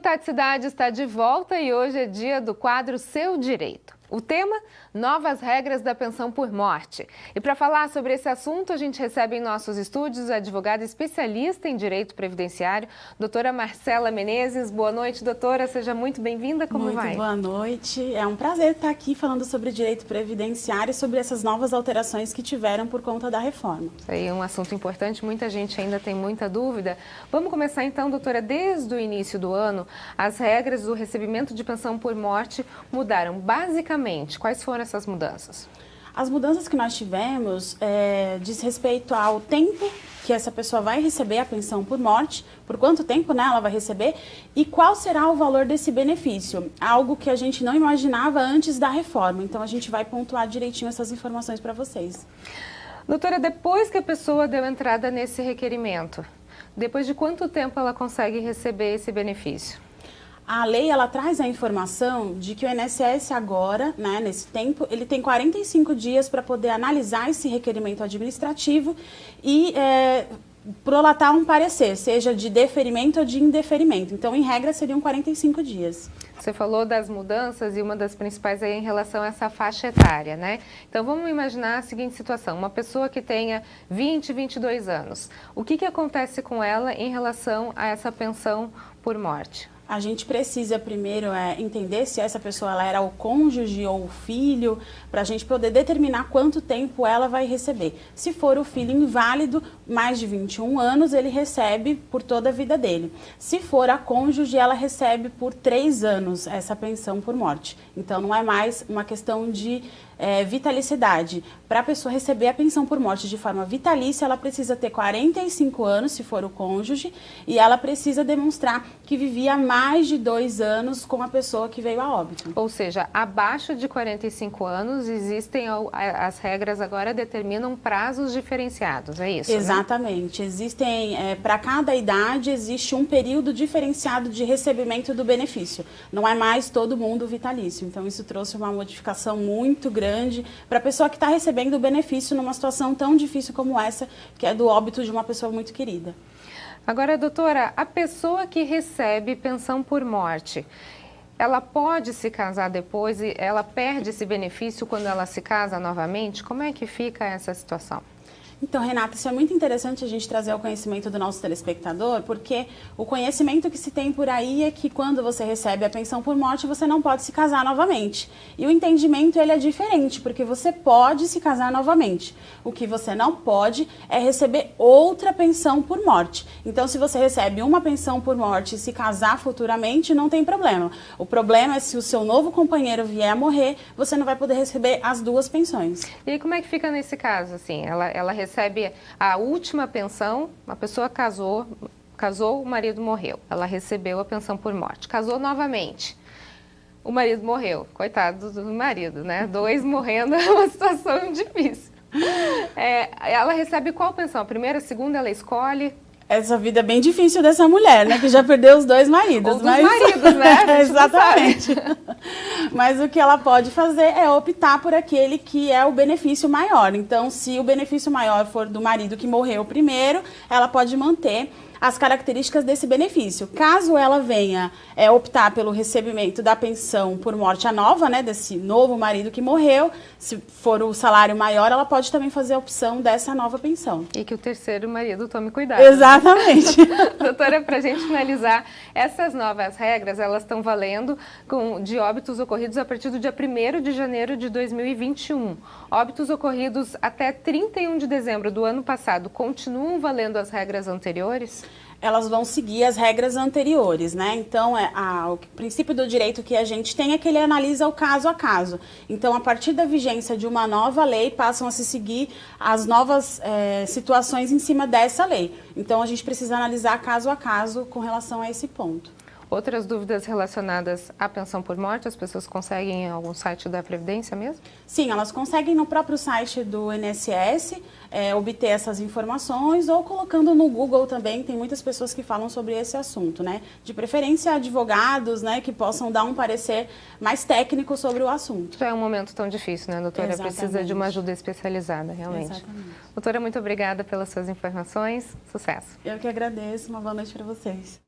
Taticidade está de volta e hoje é dia do quadro Seu Direito. O tema, novas regras da pensão por morte. E para falar sobre esse assunto, a gente recebe em nossos estúdios a advogada especialista em direito previdenciário, doutora Marcela Menezes. Boa noite, doutora. Seja muito bem-vinda. Como vai? Muito boa noite. É um prazer estar aqui falando sobre direito previdenciário e sobre essas novas alterações que tiveram por conta da reforma. Isso aí é um assunto importante, muita gente ainda tem muita dúvida. Vamos começar então, doutora. Desde o início do ano, as regras do recebimento de pensão por morte mudaram. Basicamente, quais foram essas mudanças? As mudanças que nós tivemos diz respeito ao tempo que essa pessoa vai receber a pensão por morte, por quanto tempo, né, ela vai receber e qual será o valor desse benefício. Algo que a gente não imaginava antes da reforma. Então, a gente vai pontuar direitinho essas informações para vocês. Doutora, depois que a pessoa deu entrada nesse requerimento, depois de quanto tempo ela consegue receber esse benefício? A lei, ela traz a informação de que o INSS agora, né, nesse tempo, ele tem 45 dias para poder analisar esse requerimento administrativo e prolatar um parecer, seja de deferimento ou de indeferimento. Então, em regra, seriam 45 dias. Você falou das mudanças e uma das principais é em relação a essa faixa etária, né? Então, vamos imaginar a seguinte situação. Uma pessoa que tenha 20, 22 anos. O que acontece com ela em relação a essa pensão por morte? A gente precisa primeiro entender se essa pessoa ela era o cônjuge ou o filho, para a gente poder determinar quanto tempo ela vai receber. Se for o filho inválido, mais de 21 anos, ele recebe por toda a vida dele. Se for a cônjuge, ela recebe por 3 anos essa pensão por morte. Então, não é mais uma questão de vitalicidade. Para a pessoa receber a pensão por morte de forma vitalícia, ela precisa ter 45 anos, se for o cônjuge, e ela precisa demonstrar que vivia mais de 2 anos com a pessoa que veio a óbito. Ou seja, abaixo de 45 anos, existem as regras agora determinam prazos diferenciados, é isso? Exatamente. Né? Existem, para cada idade, existe um período diferenciado de recebimento do benefício. Não é mais todo mundo vitalício. Então, isso trouxe uma modificação muito grande para a pessoa que está recebendo o benefício numa situação tão difícil como essa, que é do óbito de uma pessoa muito querida. Agora, doutora, a pessoa que recebe pensão por morte, ela pode se casar depois e ela perde esse benefício quando ela se casa novamente? Como é que fica essa situação? Então, Renata, isso é muito interessante a gente trazer ao conhecimento do nosso telespectador, porque o conhecimento que se tem por aí é que quando você recebe a pensão por morte, você não pode se casar novamente. E o entendimento, ele é diferente, porque você pode se casar novamente. O que você não pode é receber outra pensão por morte. Então, se você recebe uma pensão por morte e se casar futuramente, não tem problema. O problema é se o seu novo companheiro vier a morrer, você não vai poder receber as duas pensões. E aí, como é que fica nesse caso, assim? Ela recebe a última pensão, a pessoa casou, o marido morreu, ela recebeu a pensão por morte, casou novamente, o marido morreu, coitado do marido, né? 2 morrendo é uma situação difícil. Ela recebe qual pensão? A primeira, a segunda, ela escolhe? Essa vida é bem difícil dessa mulher, né? Que já perdeu os 2 maridos. Ou dos maridos, né? Exatamente. Mas o que ela pode fazer é optar por aquele que é o benefício maior. Então, se o benefício maior for do marido que morreu primeiro, ela pode manter as características desse benefício. Caso ela venha optar pelo recebimento da pensão por morte nova, né, desse novo marido que morreu, se for o salário maior, ela pode também fazer a opção dessa nova pensão. E que o terceiro marido tome cuidado. Exatamente. Doutora, para a gente finalizar, essas novas regras, elas estão valendo de óbitos ocorridos a partir do dia 1º de janeiro de 2021. Óbitos ocorridos até 31 de dezembro do ano passado, continuam valendo as regras anteriores? Elas vão seguir as regras anteriores, né? Então, o princípio do direito que a gente tem é que ele analisa o caso a caso. Então, a partir da vigência de uma nova lei, passam a se seguir as novas situações em cima dessa lei. Então, a gente precisa analisar caso a caso com relação a esse ponto. Outras dúvidas relacionadas à pensão por morte, as pessoas conseguem em algum site da Previdência mesmo? Sim, elas conseguem no próprio site do INSS obter essas informações ou colocando no Google também, tem muitas pessoas que falam sobre esse assunto, né? De preferência advogados, né, que possam dar um parecer mais técnico sobre o assunto. Já é um momento tão difícil, né, doutora? Exatamente. Precisa de uma ajuda especializada, realmente. Exatamente. Doutora, muito obrigada pelas suas informações. Sucesso. Eu que agradeço. Uma boa noite para vocês.